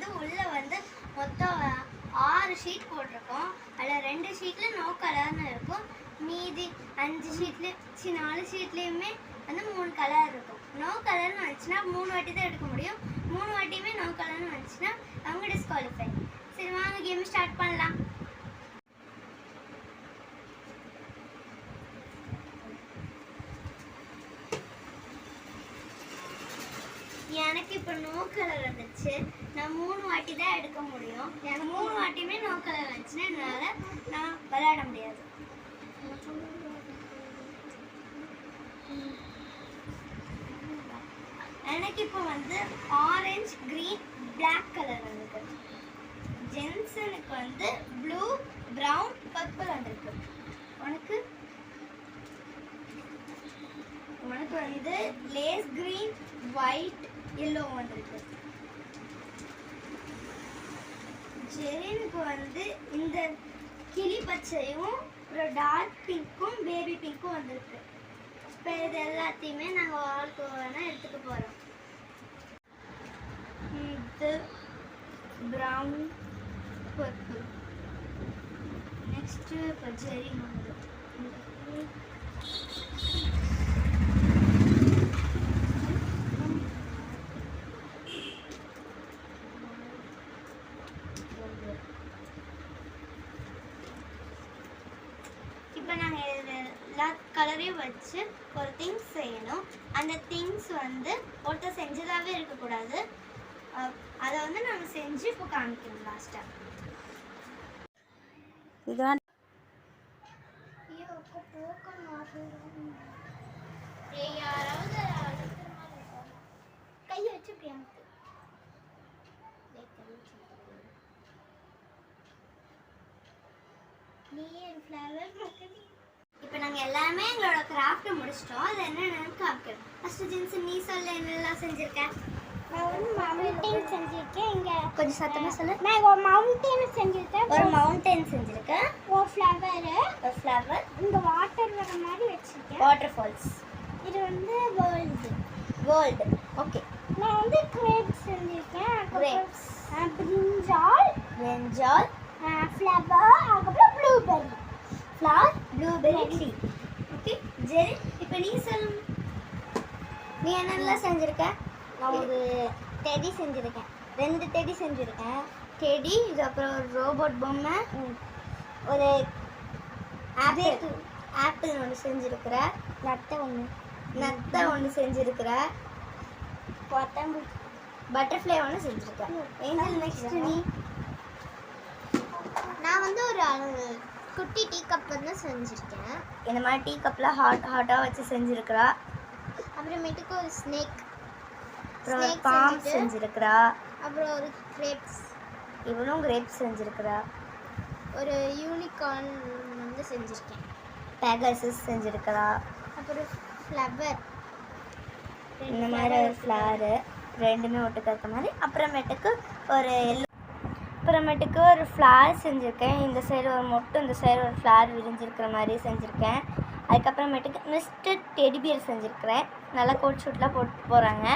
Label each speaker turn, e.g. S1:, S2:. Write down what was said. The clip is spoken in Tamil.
S1: வந்து உள்ளே வந்து மொத்தம் 6 ஷீட் போட்டிருக்கோம். அதில் 2 ஷீட்டில் நோ கலர்னு இருக்கும். மீதி 5 ஷீட்லேயும் 4 ஷீட்லேயுமே வந்து 3 கலர் இருக்கும். நோ கலர்னு வந்துச்சுன்னா 3 வாட்டி தான் எடுக்க முடியும். 3 வாட்டியுமே நோ கலர்னு வந்துச்சுன்னா அவங்க டிஸ்குவாலிஃபை. சரி வாங்க கேம் ஸ்டார்ட் பண்ணலாம். எனக்கு இப்போ நோ கலர் வந்துச்சு. நான் 3 வாட்டி தான் எடுக்க முடியும். எனக்கு 3 வாட்டியுமே நோ கலர் வந்துச்சுன்னா என்னால் நான் விளையாட முடியாது. எனக்கு இப்போ வந்து ஆரஞ்சு, கிரீன், பிளாக் கலர் வந்திருக்கு. ஜென்சனுக்கு வந்து ப்ளூ, ப்ரௌன், பர்பிள் வந்திருக்கு. உனக்கு வந்து லேஸ் கிரீன், ஒயிட், எல்லோ வந்திருக்கு. ஜெரினுக்கு வந்து இந்த கிளி பச்சையும் ஒரு டார்க் பிங்க்கும் பேபி பிங்க்கும் வந்திருக்கு. இப்போ இது எல்லாத்தையுமே நாங்கள் ஆளுக்கு வேணால் எடுத்துக்க போகிறோம். இது ப்ரௌன், பர்பிள். நெக்ஸ்ட்டு இப்போ ஜெரின் வந்து இப்போ நாங்கள் எல்லா கலரையும் வச்சு ஒரு திங்ஸ் செய்யணும். அந்த திங்ஸ் வந்து ஒருத்தர் செஞ்சதாகவே இருக்கக்கூடாது. அதை வந்து நாங்கள் செஞ்சு இப்போ காமிக்கணும் லாஸ்ட்டாக.
S2: இதுதான்
S1: யாராவது கையை வச்சு இப்போ நாங்கள் எல்லாமே எங்களோட கிராஃப்ட்டை முடிச்சிட்டோம். அது என்னென்னு காமிக்கிறோம். ஃபர்ஸ்ட் ஜென்சன் நீ சொல்ல என்னெல்லாம் செஞ்சுருக்கேன்?
S3: நான் வந்து மவுண்டைன் செஞ்சிருக்கேன். இங்கே
S1: கொஞ்சம் சத்தமாக சொல்லு.
S3: நான் ஒரு மவுண்டைன் செஞ்சிருக்கேன்.
S1: ஒரு மவுண்டைன் செஞ்சுருக்கேன்.
S3: ஒரு ஃப்ளவரு,
S1: ஒரு ஃப்ளவர்,
S3: இந்த வாட்டர் வர மாதிரி வச்சுருக்கேன்.
S1: Water falls.
S3: இது வந்து வேர்ல்டு.
S1: ஓகே.
S3: நான் வந்து கிரேப்ஸ் செஞ்சிருக்கேன்.
S1: கிரேப்ஸ்,
S3: பிரிஞ்சால், ஃப்ளவர், அதுக்கப்புறம் blueberry.
S1: Flower, blueberry tree. Okay Jerry, இப்போ நீ சொல்லு. நீ என்னெல்லாம் செஞ்சுருக்க?
S3: நான் ஒரு டெடி செஞ்சுருக்கேன்.
S1: 2 டெடி செஞ்சுருக்கேன். டெடி, இது அப்புறம் ஒரு ரோபோட் பொம்மை, ஒரு ஆப்பிள் ஒன்று செஞ்சுருக்குற,
S3: நத்தை ஒன்று
S1: செஞ்சுருக்குற,
S3: கொத்தமல்லி,
S1: பட்டர்ஃப்ளை ஒன்று செஞ்சுருக்கேன். ஏஞ்சல் நெக்ஸ்ட் நீ?
S3: நான் வந்து ஒரு குட்டி டீ கப் வந்து செஞ்சுருக்கேன்.
S1: இந்த மாதிரி டீ கப்பில் ஹாட்டாக வச்சு செஞ்சுருக்குறா.
S3: அப்புறமேட்டுக்கு ஒரு ஸ்னேக்,
S1: அப்புறம் ஒரு பாம் செஞ்சுருக்குறா.
S3: அப்புறம் ஒரு கிரேப்ஸ்,
S1: இவனும் கிரேப்ஸ் செஞ்சுருக்குறா.
S3: ஒரு யூனிகார்ன் வந்து செஞ்சுருக்கேன்.
S1: பேகசஸ் செஞ்சுருக்குறா.
S3: அப்புறம் ஃப்ளவர்,
S1: இந்த மாதிரி ஒரு ஃப்ளவரு 2மே ஒட்டுக்க இருக்க மாதிரி. அப்புறமேட்டுக்கு ஒரு ஃப்ளவர் செஞ்சுருக்கேன். இந்த சைடு ஒரு மொட்டு, இந்த சைடு ஒரு ஃப்ளவர் விரிஞ்சிருக்கிற மாதிரி செஞ்சுருக்கேன். அதுக்கப்புறமேட்டுக்கு மிஸ்டர் டெடிபியர் செஞ்சுருக்கிறேன். நல்லா கோட் ஷூட்லாம் போட்டு போகிறாங்க.